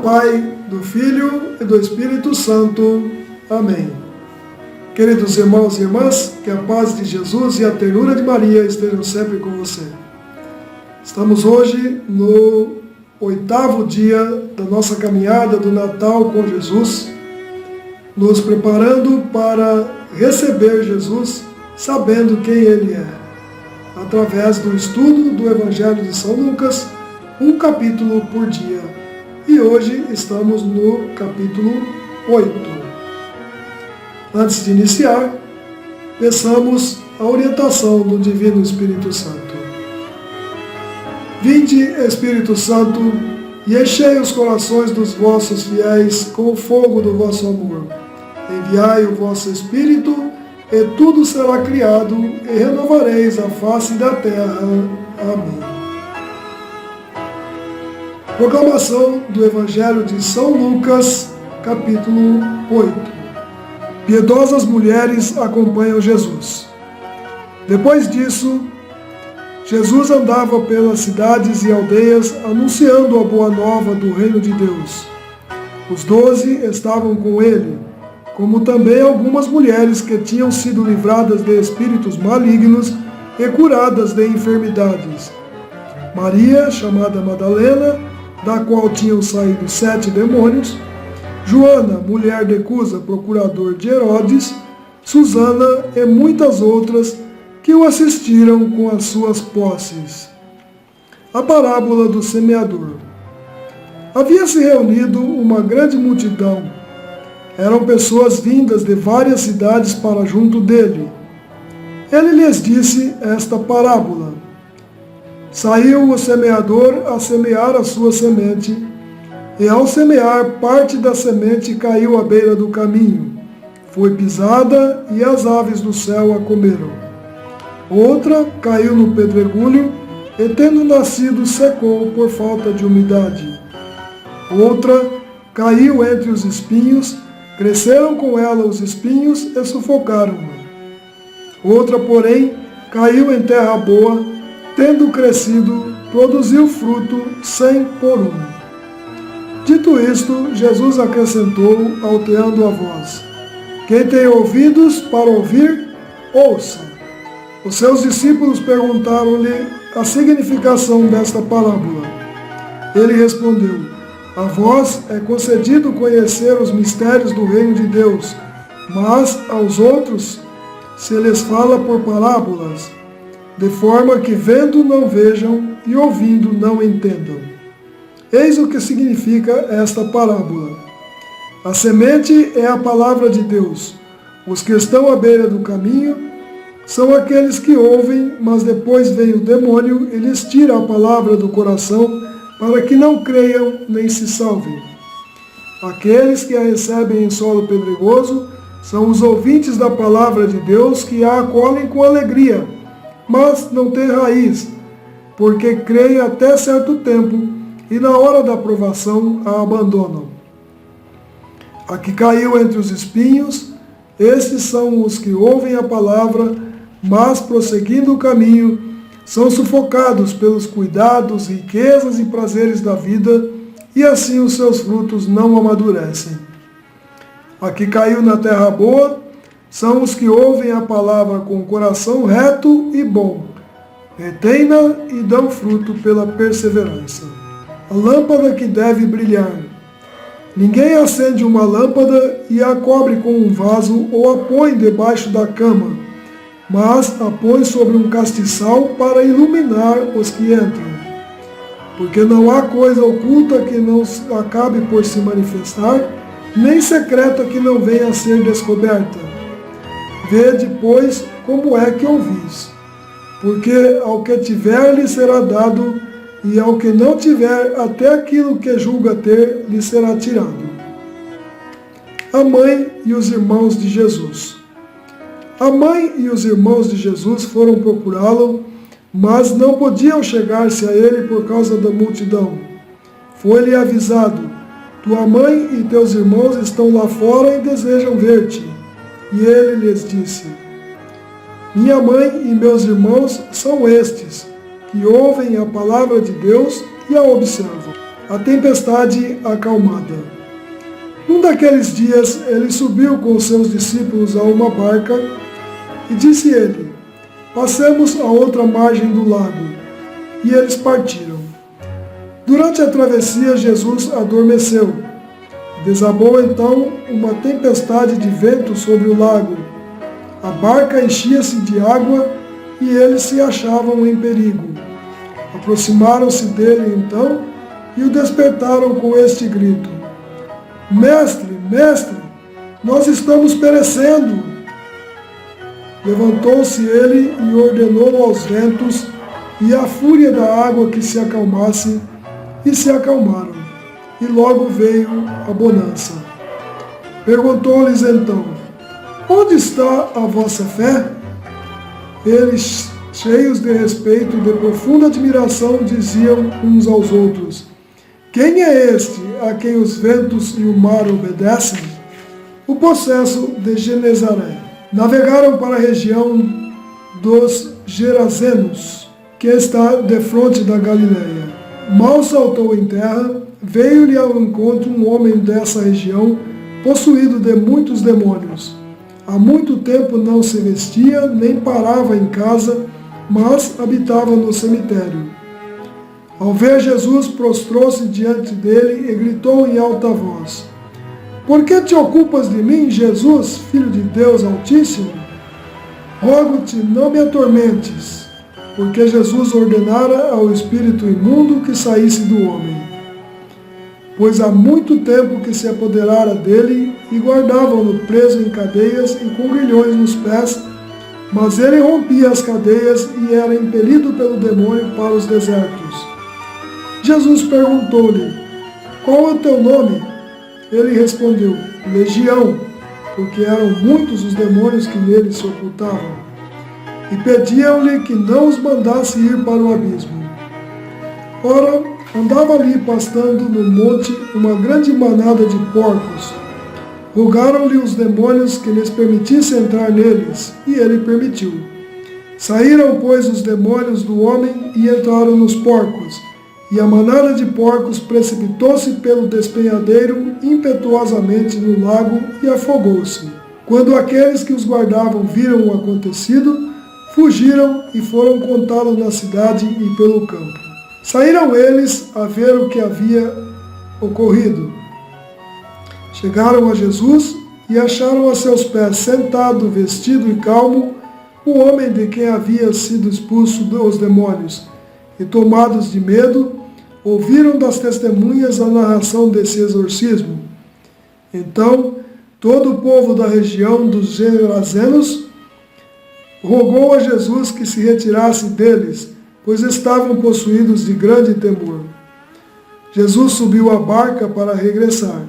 Pai, do Filho e do Espírito Santo. Amém. Queridos irmãos e irmãs, que a paz de Jesus e a ternura de Maria estejam sempre com você. Estamos hoje no 8º dia da nossa caminhada do Natal com Jesus, nos preparando para receber Jesus, sabendo quem Ele é, através do estudo do Evangelho de São Lucas, um capítulo por dia. E hoje estamos no capítulo 8. Antes de iniciar, peçamos a orientação do Divino Espírito Santo. Vinde, Espírito Santo, e enchei os corações dos vossos fiéis com o fogo do vosso amor. Enviai o vosso Espírito, e tudo será criado, e renovareis a face da terra. Amém. Proclamação do Evangelho de São Lucas, capítulo 8. Piedosas mulheres acompanham Jesus. Depois disso, Jesus andava pelas cidades e aldeias anunciando a boa nova do reino de Deus. Os 12 estavam com ele, como também algumas mulheres que tinham sido livradas de espíritos malignos e curadas de enfermidades. Maria, chamada Madalena, da qual tinham saído 7 demônios, Joana, mulher de Cusa, procurador de Herodes, Susana e muitas outras que o assistiram com as suas posses. A parábola do semeador. Havia se reunido uma grande multidão. Eram pessoas vindas de várias cidades para junto dele. Ele lhes disse esta parábola. Saiu o semeador a semear a sua semente, e ao semear, parte da semente caiu à beira do caminho. Foi pisada e as aves do céu a comeram. Outra caiu no pedregulho e, tendo nascido, secou por falta de umidade. Outra caiu entre os espinhos, cresceram com ela os espinhos e sufocaram-na. Outra, porém, caiu em terra boa, tendo crescido, produziu fruto 100 por 1. Dito isto, Jesus acrescentou, alteando a voz: Quem tem ouvidos para ouvir, ouça. Os seus discípulos perguntaram-lhe a significação desta parábola. Ele respondeu: A vós é concedido conhecer os mistérios do reino de Deus, mas aos outros se lhes fala por parábolas, de forma que vendo não vejam e ouvindo não entendam. Eis o que significa esta parábola. A semente é a palavra de Deus. Os que estão à beira do caminho são aqueles que ouvem, mas depois vem o demônio e lhes tira a palavra do coração, para que não creiam nem se salvem. Aqueles que a recebem em solo pedregoso são os ouvintes da palavra de Deus, que a acolhem com alegria, mas não têm raiz, porque creem até certo tempo e na hora da provação a abandonam. A que caiu entre os espinhos, estes são os que ouvem a palavra, mas prosseguindo o caminho, são sufocados pelos cuidados, riquezas e prazeres da vida, e assim os seus frutos não amadurecem. A que caiu na terra boa, são os que ouvem a palavra com o coração reto e bom, retém-na e dão fruto pela perseverança. A lâmpada que deve brilhar. Ninguém acende uma lâmpada e a cobre com um vaso ou a põe debaixo da cama, mas a põe sobre um castiçal para iluminar os que entram. Porque não há coisa oculta que não acabe por se manifestar, nem secreta que não venha a ser descoberta. Vede, pois, como é que ouvis. Porque ao que tiver lhe será dado, e ao que não tiver, até aquilo que julga ter lhe será tirado. A mãe e os irmãos de Jesus. A mãe e os irmãos de Jesus foram procurá-lo, mas não podiam chegar-se a ele por causa da multidão. Foi-lhe avisado: Tua mãe e teus irmãos estão lá fora e desejam ver-te. E ele lhes disse: Minha mãe e meus irmãos são estes, que ouvem a palavra de Deus e a observam. a tempestade acalmada. Num daqueles dias, ele subiu com os seus discípulos a uma barca e disse ele: passemos à outra margem do lago. E eles partiram. Durante a travessia, Jesus adormeceu. Desabou então uma tempestade de vento sobre o lago. A barca enchia-se de água e eles se achavam em perigo. Aproximaram-se dele então e o despertaram com este grito: Mestre, mestre, nós estamos perecendo. Levantou-se ele e ordenou aos ventos e à fúria da água que se acalmasse, e se acalmaram. E logo veio a bonança. Perguntou-lhes então: onde está a vossa fé? Eles, cheios de respeito e de profunda admiração, diziam uns aos outros: quem é este a quem os ventos e o mar obedecem? O possesso de Genezaré. Navegaram para a região dos Gerazenos, que está defronte da Galileia. Mal saltou em terra, veio-lhe ao encontro um homem dessa região, possuído de muitos demônios. Há muito tempo não se vestia, nem parava em casa, mas habitava no cemitério. Ao ver Jesus, prostrou-se diante dele e gritou em alta voz: por que te ocupas de mim, Jesus, Filho de Deus Altíssimo? Rogo-te, não me atormentes. Porque Jesus ordenara ao espírito imundo que saísse do homem. Pois há muito tempo que se apoderara dele e guardavam-no preso em cadeias e com grilhões nos pés, mas ele rompia as cadeias e era impelido pelo demônio para os desertos. Jesus perguntou-lhe: qual é o teu nome? Ele respondeu: Legião, porque eram muitos os demônios que nele se ocultavam. E pediam-lhe que não os mandasse ir para o abismo. Ora, andava ali pastando no monte uma grande manada de porcos. Rogaram-lhe os demônios que lhes permitisse entrar neles, e ele permitiu. Saíram, pois, os demônios do homem e entraram nos porcos, e a manada de porcos precipitou-se pelo despenhadeiro impetuosamente no lago e afogou-se. Quando aqueles que os guardavam viram o acontecido, fugiram e foram contá-lo na cidade e pelo campo. Saíram eles a ver o que havia ocorrido. Chegaram a Jesus e acharam a seus pés, sentado, vestido e calmo, o homem de quem havia sido expulso os demônios. E tomados de medo, ouviram das testemunhas a narração desse exorcismo. Então, todo o povo da região dos Gerazenos rogou a Jesus que se retirasse deles, pois estavam possuídos de grande temor. Jesus subiu à barca para regressar.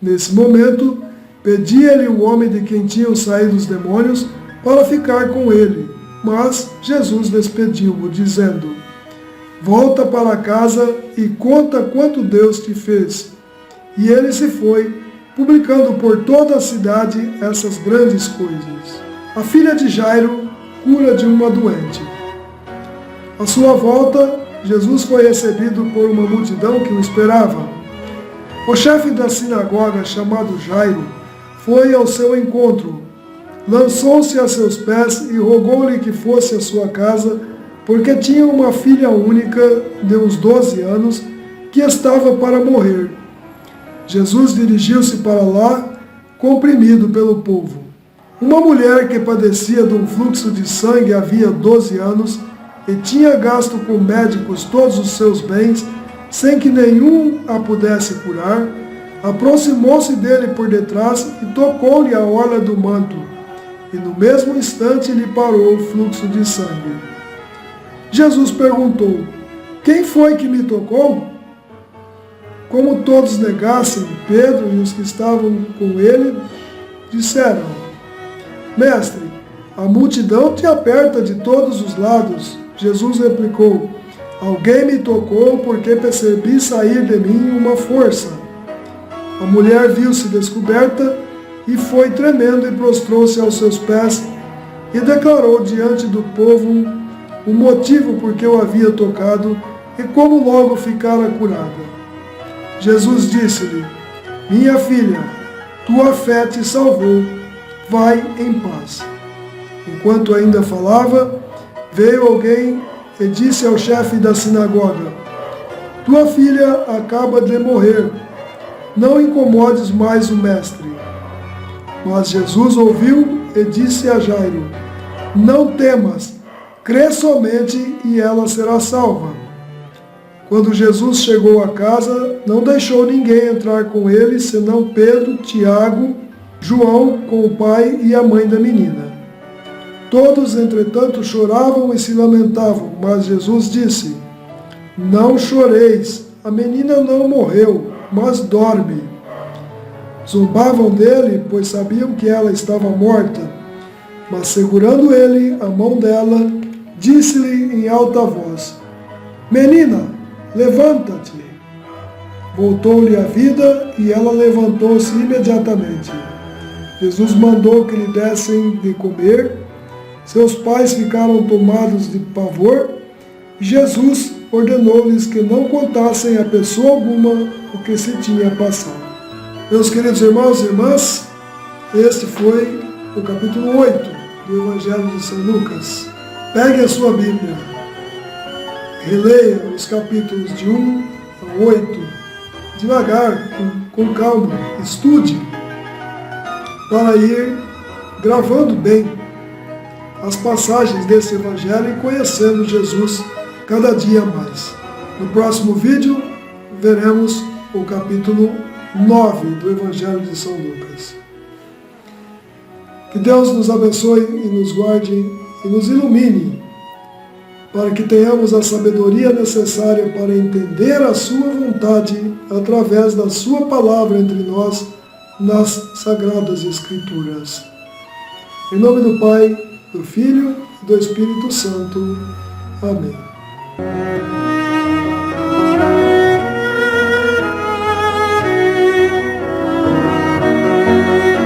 Nesse momento, pedia-lhe o homem de quem tinham saído os demônios para ficar com ele, mas Jesus despediu-o, dizendo: volta para casa e conta quanto Deus te fez. E ele se foi, publicando por toda a cidade essas grandes coisas. A filha de Jairo cura de uma doente. À sua volta, Jesus foi recebido por uma multidão que o esperava. O chefe da sinagoga, chamado Jairo, foi ao seu encontro, lançou-se a seus pés e rogou-lhe que fosse à sua casa, porque tinha uma filha única de uns 12 anos que estava para morrer. Jesus dirigiu-se para lá, comprimido pelo povo. Uma mulher que padecia de um fluxo de sangue havia 12 anos e tinha gasto com médicos todos os seus bens, sem que nenhum a pudesse curar, aproximou-se dele por detrás e tocou-lhe a orla do manto, e no mesmo instante lhe parou o fluxo de sangue. Jesus perguntou: quem foi que me tocou? Como todos negassem, Pedro e os que estavam com ele disseram: Mestre, a multidão te aperta de todos os lados. Jesus replicou: alguém me tocou porque percebi sair de mim uma força. A mulher viu-se descoberta e foi tremendo e prostrou-se aos seus pés e declarou diante do povo o motivo por que o havia tocado e como logo ficara curada. Jesus disse-lhe: minha filha, tua fé te salvou, vai em paz. Enquanto ainda falava, veio alguém e disse ao chefe da sinagoga: tua filha acaba de morrer, não incomodes mais o mestre. Mas Jesus ouviu e disse a Jairo: não temas, crê somente e ela será salva. Quando Jesus chegou à casa, não deixou ninguém entrar com ele, senão Pedro, Tiago, João com o pai e a mãe da menina. Todos, entretanto, choravam e se lamentavam, mas Jesus disse: não choreis, a menina não morreu, mas dorme. Zombavam dele, pois sabiam que ela estava morta. Mas segurando ele a mão dela, disse-lhe em alta voz: menina, levanta-te. Voltou-lhe a vida e ela levantou-se imediatamente. Jesus mandou que lhe dessem de comer. Seus pais ficaram tomados de pavor. Jesus ordenou-lhes que não contassem a pessoa alguma o que se tinha passado. Meus queridos irmãos e irmãs, este foi o capítulo 8 do Evangelho de São Lucas. Pegue a sua Bíblia, releia os capítulos de 1 a 8, devagar, com calma, estude, para ir gravando bem as passagens desse Evangelho e conhecendo Jesus cada dia mais. No próximo vídeo, veremos o capítulo 9 do Evangelho de São Lucas. Que Deus nos abençoe e nos guarde e nos ilumine, para que tenhamos a sabedoria necessária para entender a sua vontade através da sua palavra entre nós nas Sagradas Escrituras. Em nome do Pai, do Filho e do Espírito Santo. Amém.